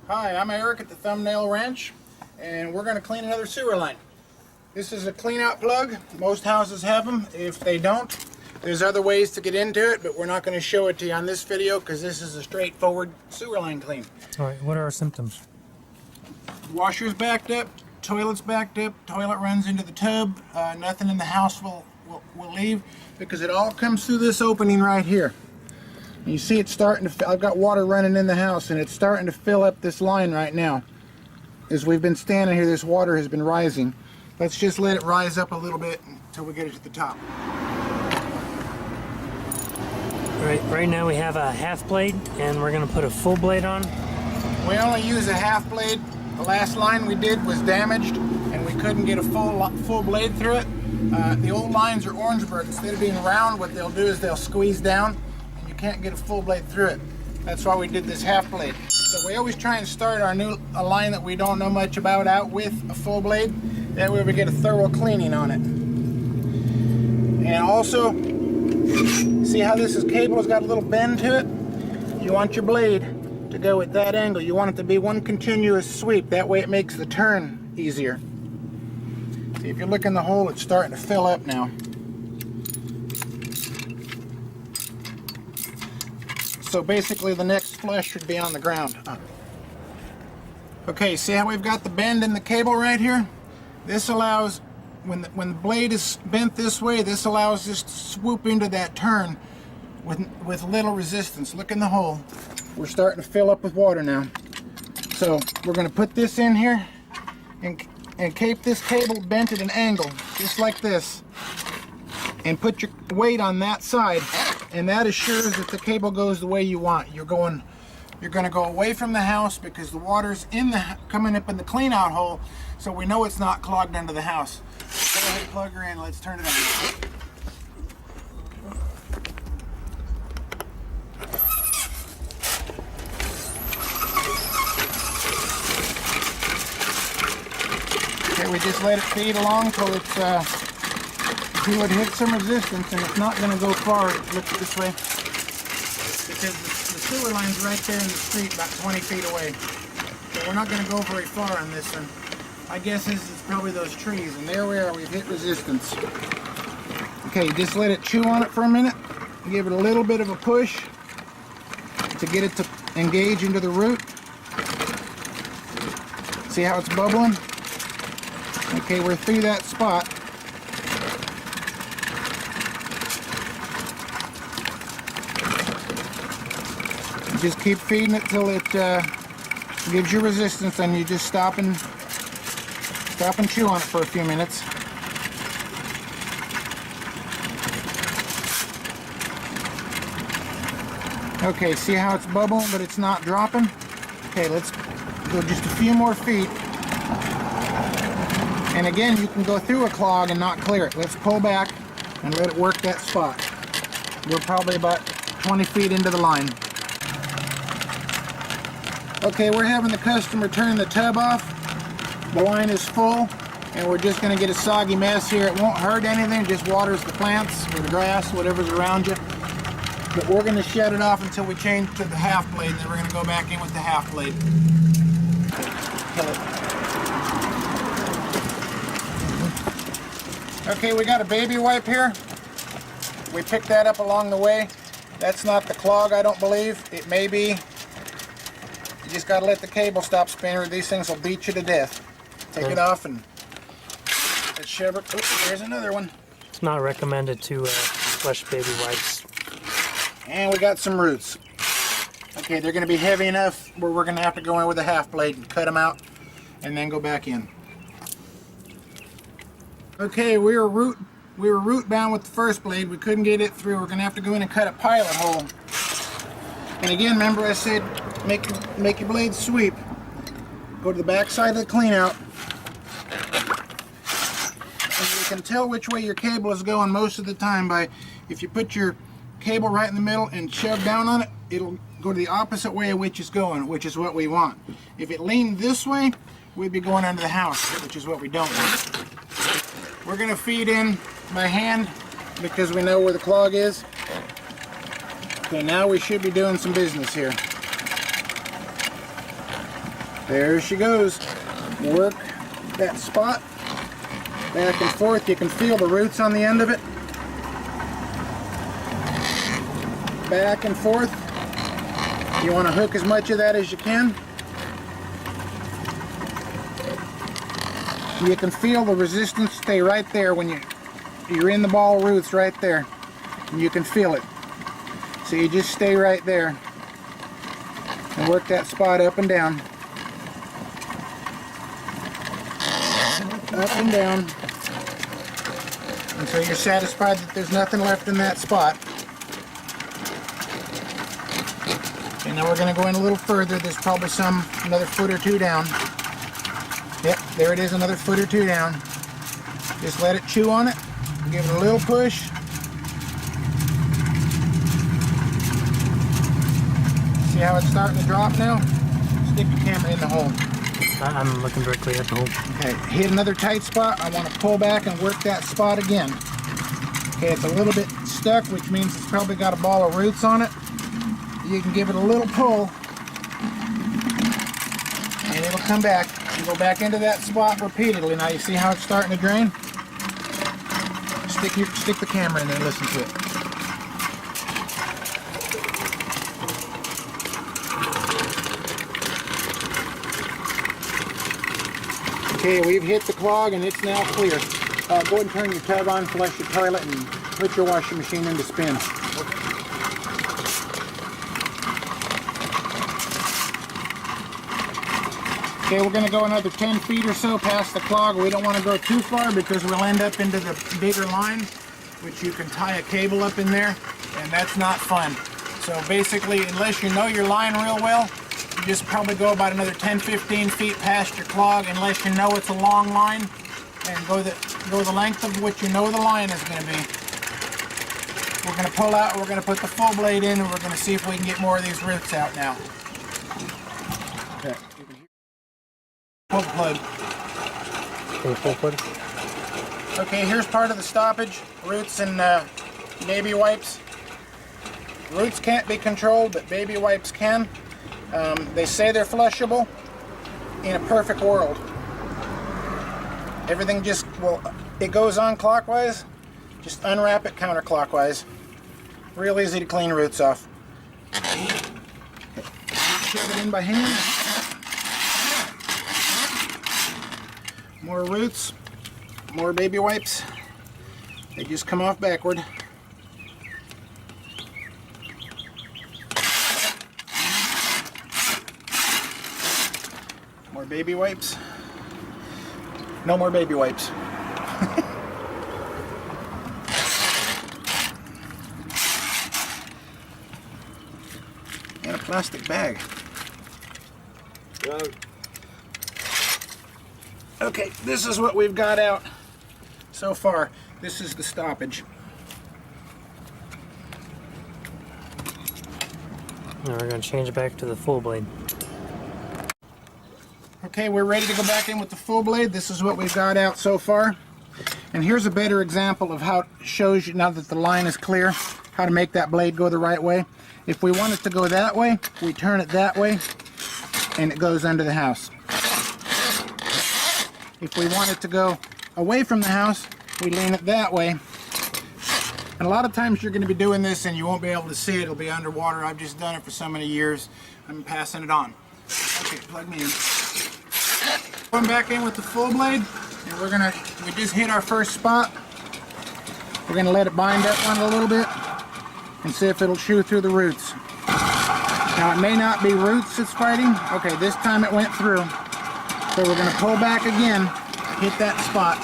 Hi, I'm Eric at the Thumbnail Ranch, and we're going to clean another sewer line. This is a clean out plug. Most houses have them. If they don't, there's other ways to get into it, but we're not going to show it to you on this video because this is a straightforward sewer line clean. All right, what are our symptoms? Washer's backed up, toilet's backed up, toilet runs into the tub, nothing in the house will leave because it all comes through this opening right here. And you see it's starting to, I've got water running in the house and it's starting to fill up this line right now. As we've been standing here, this water has been rising. Let's just let it rise up a little bit until we get it to the top. All right, right now we have a half blade and we're gonna put a full blade on. We only use a half blade. The last line we did was damaged and we couldn't get a full blade through it. The old lines are Orangeburg. Instead of being round, what they'll do is they'll squeeze down and you can't get a full blade through it. That's why we did this half blade. So we always try and start our a line that we don't know much about out with a full blade. That way we get a thorough cleaning on it. And also, see how this cable has got a little bend to it? You want your blade to go at that angle. You want it to be one continuous sweep. That way it makes the turn easier. See, if you look in the hole, it's starting to fill up now. So basically the next flush should be on the ground. Okay, see how we've got the bend in the cable right here? This allows, when the blade is bent this way, this allows this to swoop into that turn with little resistance. Look in the hole. We're starting to fill up with water now. So we're going to put this in here and keep this cable bent at an angle, just like this. And put your weight on that side, and that assures that the cable goes the way you want. You're going to go away from the house because the water's coming up in the clean out hole, so we know it's not clogged under the house. Go ahead, plug her in. Let's turn it on. Okay, we just let it feed along till it's till it hits some resistance, and it's not going to go far. Look this way, because the sewer line's right there in the street, about 20 feet away. So we're not going to go very far on this one. My guess is it's probably those trees, and there we are. We've hit resistance. Okay, just let it chew on it for a minute. Give it a little bit of a push to get it to engage into the root. See how it's bubbling? Okay, we're through that spot. Just keep feeding it till it gives you resistance, and you just stop and chew on it for a few minutes. Okay, see how it's bubbling, but it's not dropping? Okay, let's go just a few more feet. And again, you can go through a clog and not clear it. Let's pull back and let it work that spot. We're probably about 20 feet into the line. Okay, we're having the customer turn the tub off. The line is full, and we're just going to get a soggy mess here. It won't hurt anything, just waters the plants or the grass, whatever's around you. But we're going to shut it off until we change to the half blade, and then we're going to go back in with the half blade. Okay, we got a baby wipe here. We picked that up along the way. That's not the clog, I don't believe. It may be. You just got to let the cable stop spinning, or these things will beat you to death. Take it off and let's shove it. Oh, there's another one. It's not recommended to flush baby wipes. And we got some roots. Okay, they're going to be heavy enough where we're going to have to go in with a half blade and cut them out and then go back in. Okay, we were root bound with the first blade. We couldn't get it through. We're going to have to go in and cut a pilot hole. And again, remember I said make your blade sweep. Go to the back side of the clean out. And you can tell which way your cable is going most of the time by, if you put your cable right in the middle and shove down on it, it'll go to the opposite way of which it's going, which is what we want. If it leaned this way, we'd be going under the house, which is what we don't want. We're going to feed in by hand because we know where the clog is. Okay, now we should be doing some business here. There she goes. Work that spot back and forth. You can feel the roots on the end of it. Back and forth. You want to hook as much of that as you can. You can feel the resistance stay right there when you're in the ball roots right there. And you can feel it. So you just stay right there and work that spot up and down. Up and down until you're satisfied that there's nothing left in that spot. And now we're going to go in a little further. There's probably another foot or two down. Yep, there it is, another foot or two down. Just let it chew on it. Give it a little push. See how it's starting to drop now? Stick your camera in the hole. I'm looking directly at the hole. Okay, hit another tight spot. I want to pull back and work that spot again. Okay, it's a little bit stuck, which means it's probably got a ball of roots on it. You can give it a little pull, and it'll come back. You go back into that spot repeatedly. Now you see how it's starting to drain? Stick the camera in there and listen to it. Okay, we've hit the clog and it's now clear. Go ahead and turn your tub on, flush your toilet, and put your washing machine into spin. Okay, we're going to go another 10 feet or so past the clog. We don't want to go too far because we'll end up into the bigger line, which you can tie a cable up in there, and that's not fun. So basically, unless you know your line real well, you just probably go about another 10-15 feet past your clog, unless you know it's a long line, and go the length of what you know the line is going to be. We're going to pull out, we're going to put the full blade in, and we're going to see if we can get more of these roots out now. Okay. Pull the plug. Okay, here's part of the stoppage. Roots and baby wipes. Roots can't be controlled, but baby wipes can. They say they're flushable. In a perfect world, everything just, well, it goes on clockwise. Just unwrap it counterclockwise. Real easy to clean roots off. Shove it in by hand. More roots, more baby wipes. They just come off backward. More baby wipes. No more baby wipes. And a plastic bag. Okay, this is what we've got out so far. This is the stoppage. Now we're going to change it back to the full blade. Okay, we're ready to go back in with the full blade. This is what we've got out so far. And here's a better example of how it shows you, now that the line is clear, how to make that blade go the right way. If we want it to go that way, we turn it that way, and it goes under the house. If we want it to go away from the house, we lean it that way. And a lot of times you're going to be doing this and you won't be able to see it. It'll be underwater. I've just done it for so many years. I'm passing it on. Okay, plug me in. Going back in with the full blade, and we just hit our first spot. We're going to let it bind up on it a little bit and see if it'll chew through the roots. Now it may not be roots it's fighting. Okay, this time it went through. So we're going to pull back again, hit that spot.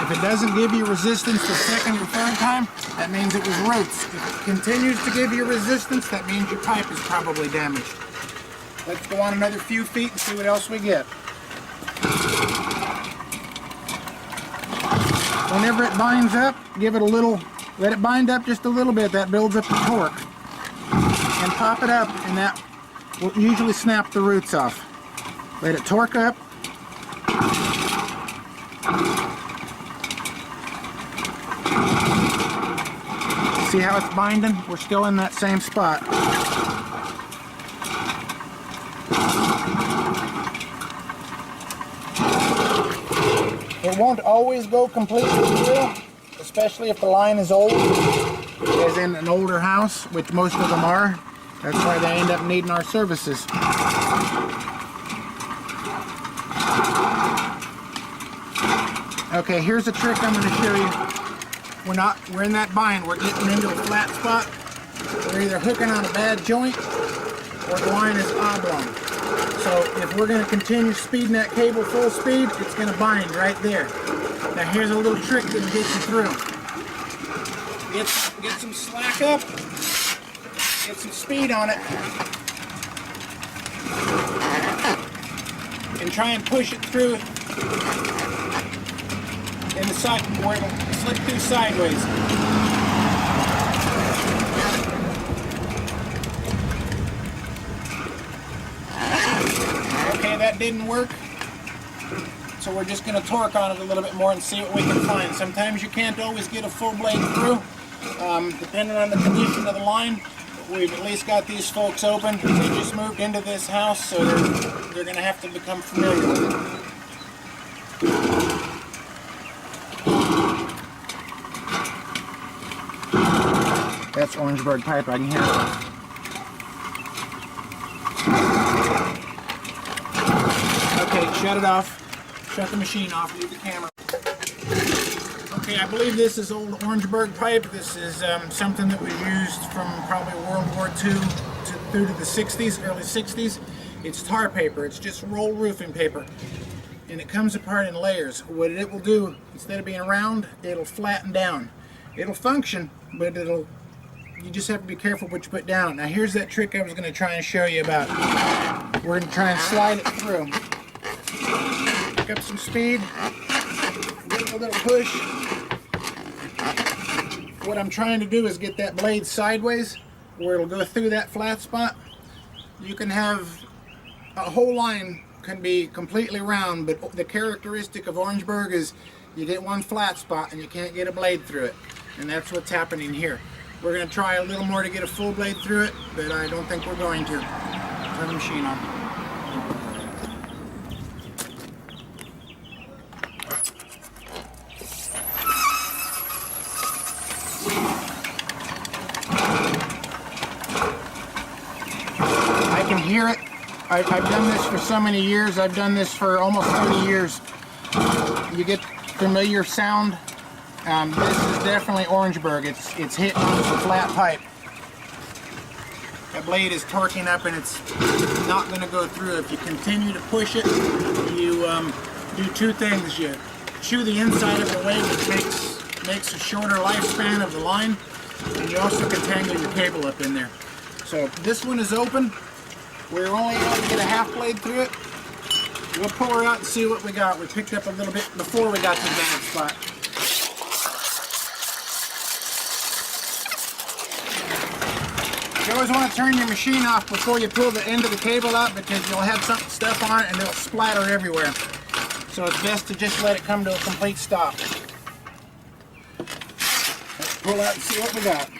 If it doesn't give you resistance the second or third time, that means it was roots. If it continues to give you resistance, that means your pipe is probably damaged. Let's go on another few feet and see what else we get. Whenever it binds up, give it a little, let it bind up just a little bit. That builds up the torque. And pop it up, and that will usually snap the roots off. Let it torque up. See how it's binding? We're still in that same spot. won't always go completely through, especially if the line is old, as in an older house, which most of them are. That's why they end up needing our services. Okay, here's a trick I'm going to show you. We're in that bind. We're getting into a flat spot. We're either hooking on a bad joint or the line is oblong. So if we're going to continue speeding that cable full speed, it's going to bind right there. Now here's a little trick that will get you through. Get some slack up, get some speed on it, and try and push it through in the side where it'll slip through sideways. Okay, that didn't work. So we're just going to torque on it a little bit more and see what we can find. Sometimes you can't always get a full blade through, depending on the condition of the line. But we've at least got these folks open. They just moved into this house, so they're going to have to become familiar with it. That's Orangeburg pipe, I can hear it. Okay, shut it off. Shut the machine off, leave the camera. Okay, I believe this is old Orangeburg pipe. This is something that was used from probably World War II through to the 60s, early 60s. It's tar paper, it's just roll roofing paper. And it comes apart in layers. What it will do, instead of being round, it'll flatten down. It'll function, but you just have to be careful what you put down. Now here's that trick I was going to try and show you about. We're going to try and slide it through. Pick up some speed, give it a little push. What I'm trying to do is get that blade sideways where it'll go through that flat spot. You can have a whole line can be completely round, but the characteristic of Orangeburg is you get one flat spot and you can't get a blade through it. And that's what's happening here. We're going to try a little more to get a full blade through it, but I don't think we're going to. Turn the machine on. I can hear it. I've done this for so many years. I've done this for almost 30 years. You get familiar sound. This is definitely Orangeburg. It's hitting on some flat pipe. That blade is torquing up and it's not going to go through. If you continue to push it, you do two things. You chew the inside of it away, which makes a shorter lifespan of the line, and you also can tangle your cable up in there. So this one is open. We're only able to get a half blade through it. We'll pull her out and see what we got. We picked up a little bit before we got to the bad spot. You always want to turn your machine off before you pull the end of the cable out, because you'll have stuff on it and it'll splatter everywhere. So it's best to just let it come to a complete stop. Let's pull out and see what we got.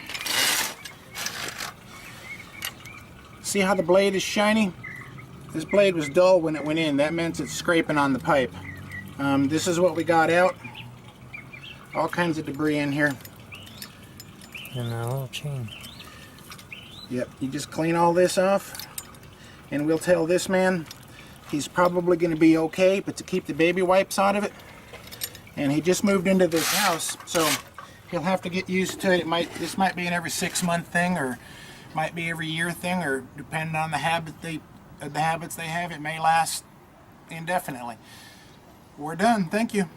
See how the blade is shiny? This blade was dull when it went in. That meant it's scraping on the pipe. This is what we got out. All kinds of debris in here. And a little chain. Yep, you just clean all this off, and we'll tell this man he's probably going to be okay, but to keep the baby wipes out of it. And he just moved into this house, so he'll have to get used to it. This might be an every 6-month thing, or might be every year thing, or depending on the habits they have, it may last indefinitely. We're done. Thank you.